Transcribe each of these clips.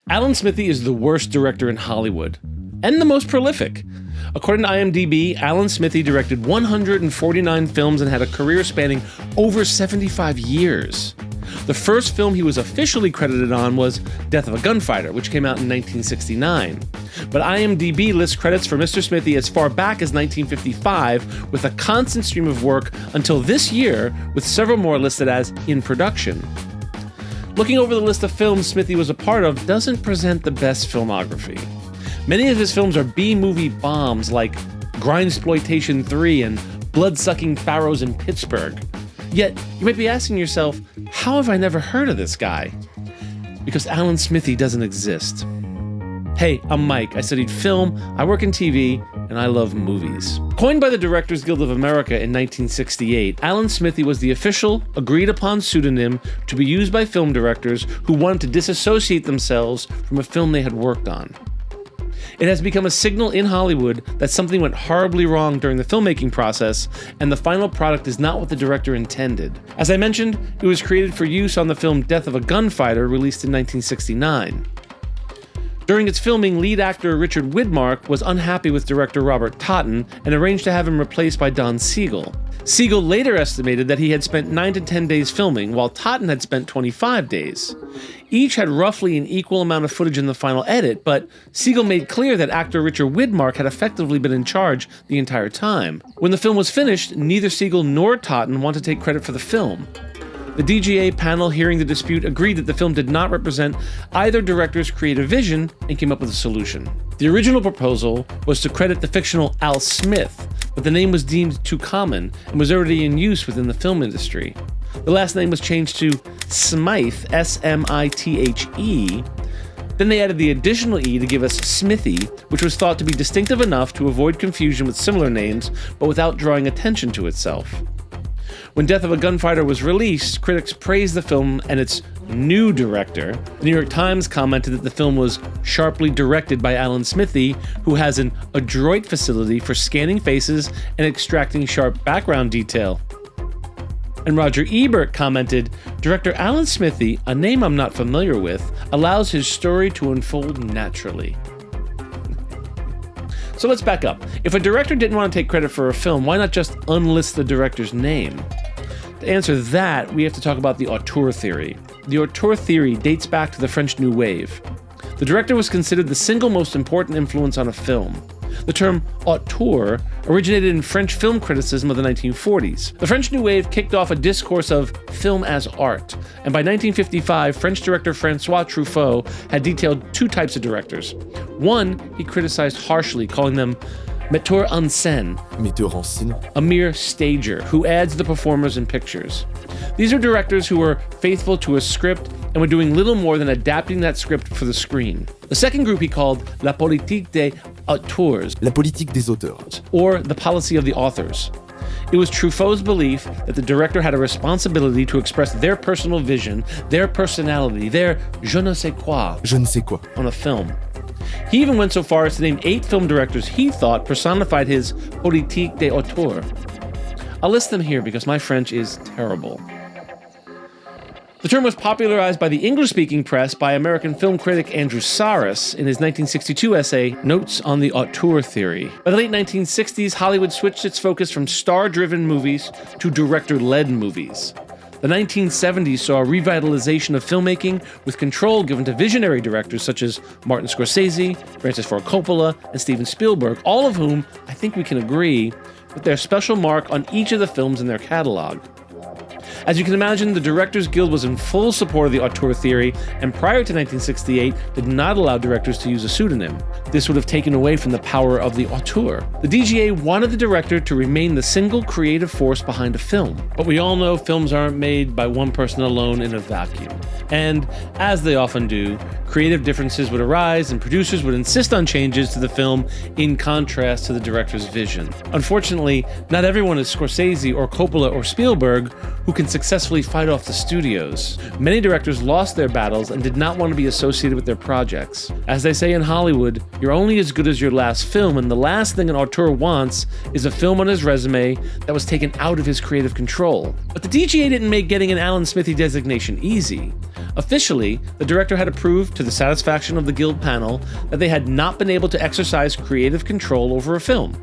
Alan Smithee is the worst director in Hollywood, and the most prolific. According to IMDb, Alan Smithee directed 149 films and had a career spanning over 75 years. The first film he was officially credited on was Death of a Gunfighter, which came out in 1969. But IMDb lists credits for Mr. Smithee as far back as 1955, with a constant stream of work until this year, with several more listed as in production. Looking over the list of films Smithee was a part of doesn't present the best filmography. Many of his films are B-movie bombs like Grindsploitation 3 and Blood-Sucking Pharaohs in Pittsburgh. Yet, you might be asking yourself, how have I never heard of this guy? Because Alan Smithee doesn't exist. Hey, I'm Mike. I studied film, I work in TV, and I love movies. Coined by the Directors Guild of America in 1968, Alan Smithee was the official, agreed-upon pseudonym to be used by film directors who wanted to disassociate themselves from a film they had worked on. It has become a signal in Hollywood that something went horribly wrong during the filmmaking process, and the final product is not what the director intended. As I mentioned, it was created for use on the film Death of a Gunfighter, released in 1969. During its filming, lead actor Richard Widmark was unhappy with director Robert Totten and arranged to have him replaced by Don Siegel. Siegel later estimated that he had spent 9 to 10 days filming, while Totten had spent 25 days. Each had roughly an equal amount of footage in the final edit, but Siegel made clear that actor Richard Widmark had effectively been in charge the entire time. When the film was finished, neither Siegel nor Totten wanted to take credit for the film. The DGA panel hearing the dispute agreed that the film did not represent either director's creative vision and came up with a solution. The original proposal was to credit the fictional Al Smith, but the name was deemed too common and was already in use within the film industry. The last name was changed to Smythe, S-M-I-T-H-E. Then they added the additional E to give us Smithee, which was thought to be distinctive enough to avoid confusion with similar names, but without drawing attention to itself. When Death of a Gunfighter was released, critics praised the film and its new director. The New York Times commented that the film was sharply directed by Alan Smithee, who has an adroit facility for scanning faces and extracting sharp background detail. And Roger Ebert commented, "Director Alan Smithee, a name I'm not familiar with, allows his story to unfold naturally." So let's back up. If a director didn't want to take credit for a film, why not just unlist the director's name? To answer that, we have to talk about the Auteur Theory. The Auteur Theory dates back to the French New Wave. The director was considered the single most important influence on a film. The term auteur originated in French film criticism of the 1940s. The French New Wave kicked off a discourse of film as art, and by 1955, French director Francois Truffaut had detailed 2 types of directors. One, he criticized harshly, calling them metteur en scène, a mere stager who adds the performers in pictures. These are directors who were faithful to a script and were doing little more than adapting that script for the screen. The second group he called la politique des auteurs, or the policy of the authors. It was Truffaut's belief that the director had a responsibility to express their personal vision, their personality, their je ne sais quoi on a film. He even went so far as to name 8 film directors he thought personified his politique des auteurs. I'll list them here because my French is terrible. The term was popularized by the English-speaking press by American film critic Andrew Sarris in his 1962 essay, Notes on the Auteur Theory. By the late 1960s, Hollywood switched its focus from star-driven movies to director-led movies. The 1970s saw a revitalization of filmmaking with control given to visionary directors such as Martin Scorsese, Francis Ford Coppola, and Steven Spielberg, all of whom, I think we can agree, put their special mark on each of the films in their catalog. As you can imagine, the Directors Guild was in full support of the Auteur Theory, and prior to 1968 did not allow directors to use a pseudonym. This would have taken away from the power of the auteur. The DGA wanted the director to remain the single creative force behind a film. But we all know films aren't made by one person alone in a vacuum. And, as they often do, creative differences would arise and producers would insist on changes to the film in contrast to the director's vision. Unfortunately, not everyone is Scorsese or Coppola or Spielberg who can successfully fight off the studios. Many directors lost their battles and did not want to be associated with their projects. As they say in Hollywood, you're only as good as your last film, and the last thing an auteur wants is a film on his resume that was taken out of his creative control. But the DGA didn't make getting an Alan Smithee designation easy. Officially, the director had approved, to the satisfaction of the Guild panel, that they had not been able to exercise creative control over a film.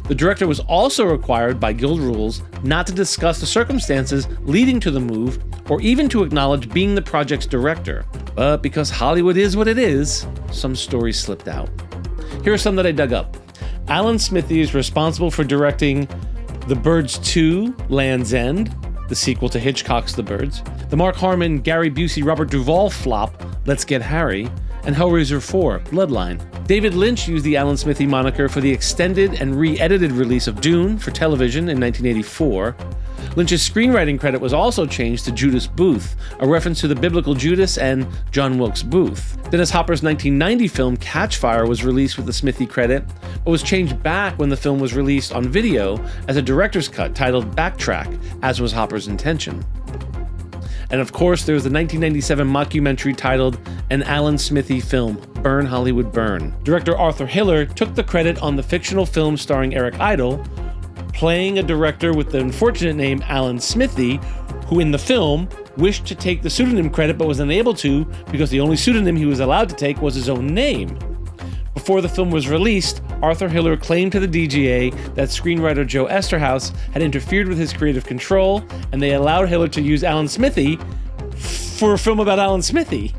The director was also required by Guild rules not to discuss the circumstances leading to the move or even to acknowledge being the project's director. But because Hollywood is what it is, some stories slipped out. Here are some that I dug up. Alan Smithee is responsible for directing The Birds 2, Land's End, the sequel to Hitchcock's The Birds, the Mark Harmon, Gary Busey, Robert Duvall flop, Let's Get Harry, and Hellraiser 4, Bloodline. David Lynch used the Alan Smithee moniker for the extended and re-edited release of Dune for television in 1984. Lynch's screenwriting credit was also changed to Judas Booth, a reference to the biblical Judas and John Wilkes Booth. Dennis Hopper's 1990 film Catchfire was released with the Smithee credit, but was changed back when the film was released on video as a director's cut titled Backtrack, as was Hopper's intention. And of course, there was the 1997 mockumentary titled An Alan Smithee Film, Burn Hollywood Burn. Director Arthur Hiller took the credit on the fictional film starring Eric Idle, playing a director with the unfortunate name Alan Smithee, who in the film wished to take the pseudonym credit but was unable to because the only pseudonym he was allowed to take was his own name. Before the film was released, Arthur Hiller claimed to the DGA that screenwriter Joe Esterhaus had interfered with his creative control, and they allowed Hiller to use Alan Smithee for a film about Alan Smithee.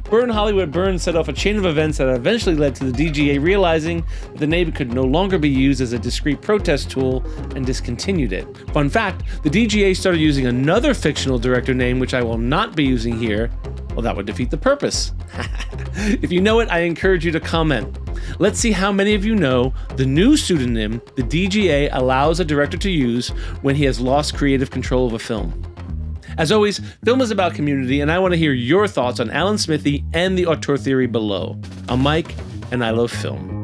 Burn Hollywood Burn set off a chain of events that eventually led to the DGA realizing that the name could no longer be used as a discrete protest tool and discontinued it. Fun fact, the DGA started using another fictional director name, which I will not be using here. Well, that would defeat the purpose. If you know it, I encourage you to comment. Let's see how many of you know the new pseudonym the DGA allows a director to use when he has lost creative control of a film. As always, film is about community, and I want to hear your thoughts on Alan Smithee and the Auteur Theory below. I'm Mike, and I love film.